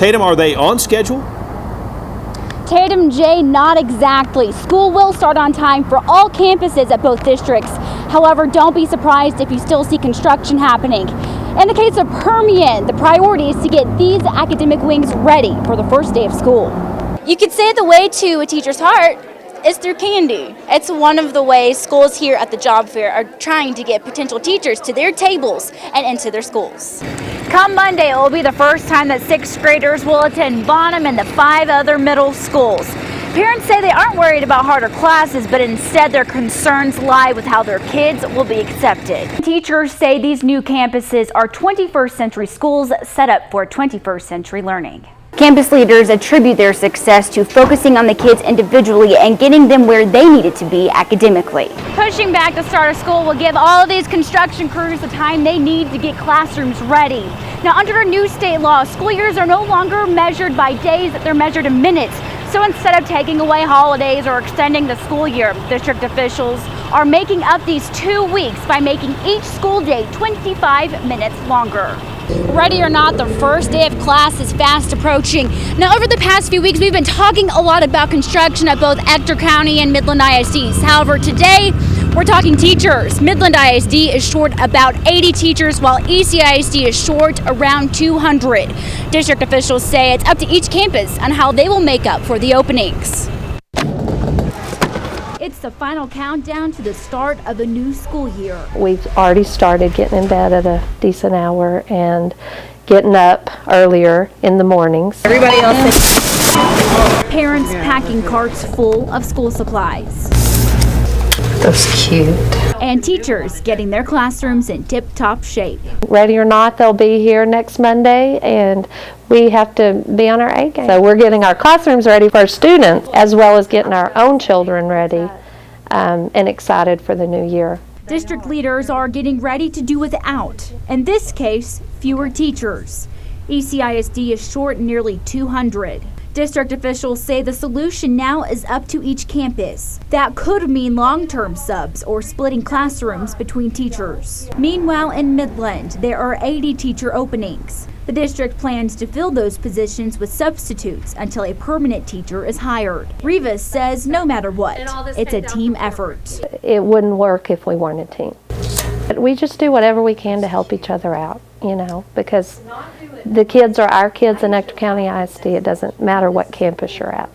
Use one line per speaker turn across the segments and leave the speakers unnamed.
Tatum, are they on schedule?
Tatum, Jay, not exactly. School will start on time for all campuses at both districts. However, don't be surprised if you still see construction happening. In the case of Permian, the priority is to get these academic wings ready for the first day of school.
You could say the way to a teacher's heart is through candy. It's one of the ways schools here at the job fair are trying to get potential teachers to their tables and into their schools.
Come Monday, it will be the first time that 6th graders will attend Bonham and the 5 other middle schools. Parents say they aren't worried about harder classes, but instead their concerns lie with how their kids will be accepted. Teachers say these new campuses are 21st century schools set up for 21st century learning. Campus leaders attribute their success to focusing on the kids individually and getting them where they needed to be academically. Pushing back the start of school will give all of these construction crews the time they need to get classrooms ready. Now, under new state law, school years are no longer measured by days, they're measured in minutes. So instead of taking away holidays or extending the school year, district officials are making up these 2 weeks by making each school day 25 minutes longer. Ready or not, the first day of class is fast approaching. Now, over the past few weeks, we've been talking a lot about construction at both Ector County and Midland ISDs. However, today, we're talking teachers. Midland ISD is short about 80 teachers, while ECISD is short around 200. District officials say it's up to each campus on how they will make up for the openings. It's the final countdown to the start of a new school year.
We've already started getting in bed at a decent hour and getting up earlier in the mornings.
Everybody else.
Parents packing carts full of school supplies.
That's cute.
And teachers getting their classrooms in tip-top shape.
Ready or not, they'll be here next Monday, and we have to be on our A game. So we're getting our classrooms ready for our students, as well as getting our own children ready and excited for the new year.
District leaders are getting ready to do without, in this case, fewer teachers. ECISD is short nearly 200. District officials say the solution now is up to each campus. That could mean long-term subs or splitting classrooms between teachers. Meanwhile, in Midland, there are 80 teacher openings. The district plans to fill those positions with substitutes until a permanent teacher is hired. Rivas says no matter what, it's a team effort.
It wouldn't work if we weren't a team. But we just do whatever we can to help each other out, you know, because the kids are our kids in Ector County ISD. It doesn't matter what campus you're at.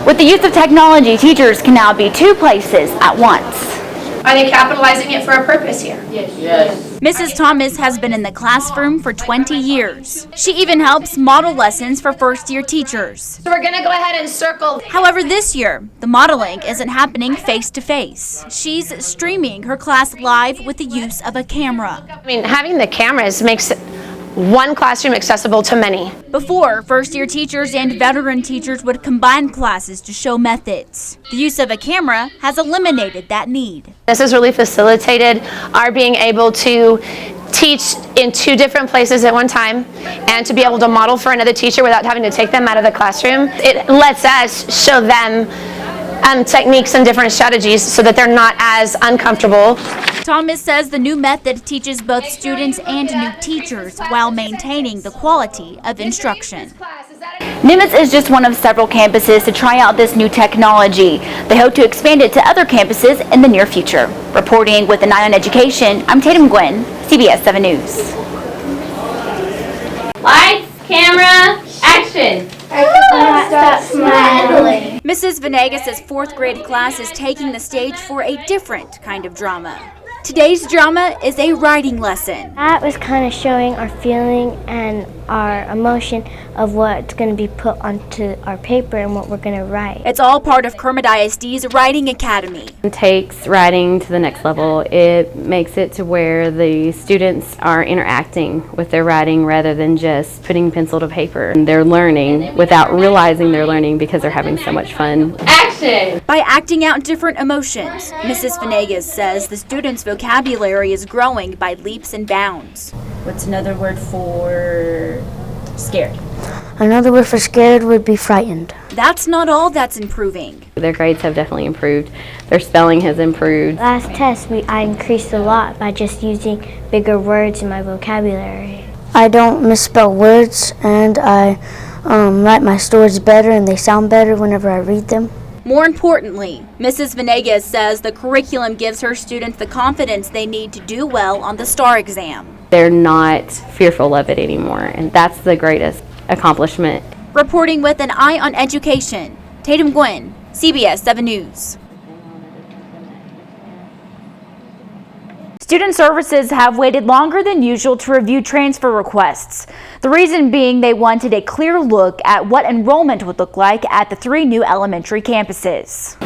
With the use of technology, teachers can now be 2 places at once.
Are they capitalizing it for a purpose here?
Yes.
Mrs. Thomas has been in the classroom for 20 years. She even helps model lessons for first-year teachers.
So we're gonna go ahead and circle.
However, this year, the modeling isn't happening face-to-face. She's streaming her class live with the use of a camera.
I mean, having the cameras makes one classroom accessible to many.
Before, first-year teachers and veteran teachers would combine classes to show methods. The use of a camera has eliminated that need.
This has really facilitated our being able to teach in 2 different places at one time and to be able to model for another teacher without having to take them out of the classroom. It lets us show them techniques and different strategies so that they're not as uncomfortable.
Thomas says the new method teaches both students and new teachers while maintaining the quality of instruction. Nimitz is just one of several campuses to try out this new technology. They hope to expand it to other campuses in the near future. Reporting with the 9 on Education, I'm Tatum Guinn, CBS 7 News.
Lights, camera, action!
Stop smiling.
Mrs. Venegas' 4th grade class is taking the stage for a different kind of drama. Today's drama is a writing lesson.
That was kind of showing our feeling and our emotion of what's going to be put onto our paper and what we're going to write.
It's all part of Kermit ISD's Writing Academy.
It takes writing to the next level. It makes it to where the students are interacting with their writing rather than just putting pencil to paper. And they're learning without realizing they're learning because they're having so much fun.
Action!
By acting out different emotions, Mrs. Venegas says the students' vocabulary is growing by leaps and bounds.
What's another word for scared?
Another word for scared would be frightened.
That's not all that's improving.
Their grades have definitely improved. Their spelling has improved.
Last test, I increased a lot by just using bigger words in my vocabulary. I don't misspell words, and I write my stories better, and they sound better whenever I read them.
More importantly, Mrs. Venegas says the curriculum gives her students the confidence they need to do well on the STAR exam.
They're not fearful of it anymore, and that's the greatest accomplishment.
Reporting with an eye on education, Tatum Guinn, CBS 7 News. Student Services have waited longer than usual to review transfer requests. The reason being they wanted a clear look at what enrollment would look like at the 3 new elementary campuses.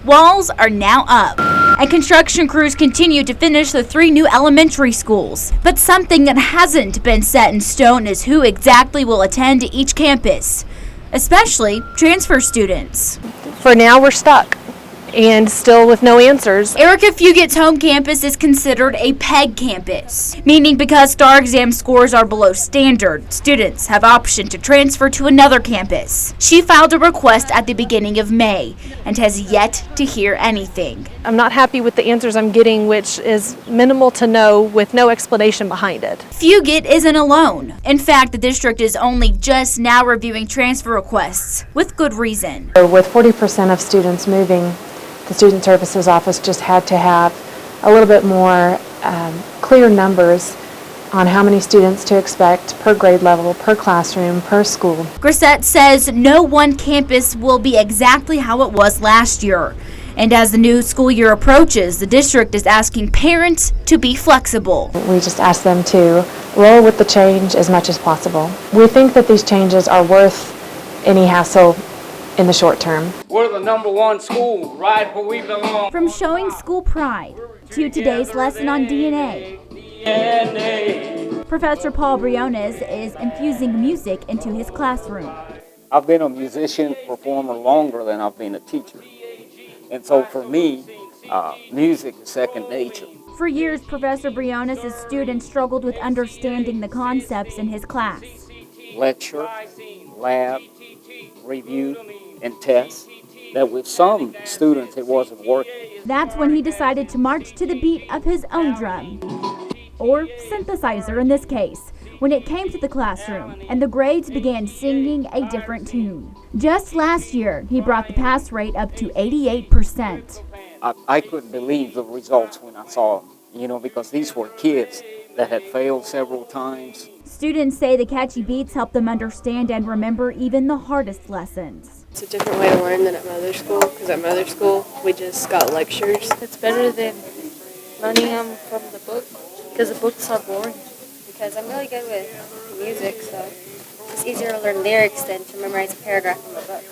Walls are now up, and construction crews continue to finish the 3 new elementary schools. But something that hasn't been set in stone is who exactly will attend each campus, especially transfer students.
For now, we're stuck and still with no answers.
Erica Fugett's home campus is considered a PEG campus, meaning because STAR exam scores are below standard, students have option to transfer to another campus. She filed a request at the beginning of May and has yet to hear anything.
I'm not happy with the answers I'm getting, which is minimal to no, with no explanation behind it.
Fugett isn't alone. In fact, the district is only just now reviewing transfer requests, with good reason.
With 40% of students moving, the Student Services Office just had to have a little bit more clear numbers on how many students to expect per grade level, per classroom, per school.
Grissett says no one campus will be exactly how it was last year. And as the new school year approaches, the district is asking parents to be flexible.
We just ask them to roll with the change as much as possible. We think that these changes are worth any hassle in the short term.
We're the #1 school, right where we belong.
From showing school pride to today's lesson on DNA, Professor Paul Briones is infusing music into his classroom.
I've been a musician, performer longer than I've been a teacher. And so for me, music is second nature.
For years, Professor Briones' students struggled with understanding the concepts in his class.
Lecture, lab, review, and test, that with some students it wasn't working.
That's when he decided to march to the beat of his own drum, or synthesizer in this case, when it came to the classroom, and the grades began singing a different tune. Just last year, he brought the pass rate up to 88%.
I couldn't believe the results when I saw them, because these were kids that had failed several times.
Students say the catchy beats help them understand and remember even the hardest lessons.
It's a different way to learn than at my other school, because at my other school, we just got lectures.
It's better than learning them from the book, because the books are boring.
Because I'm really good with music, so it's easier to learn lyrics than to memorize a paragraph from a book.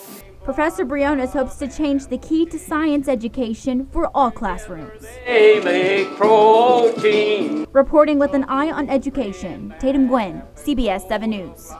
Professor Briones hopes to change the key to science education for all classrooms.
They make protein.
Reporting with an eye on education, Tatum Guinn, CBS 7 News.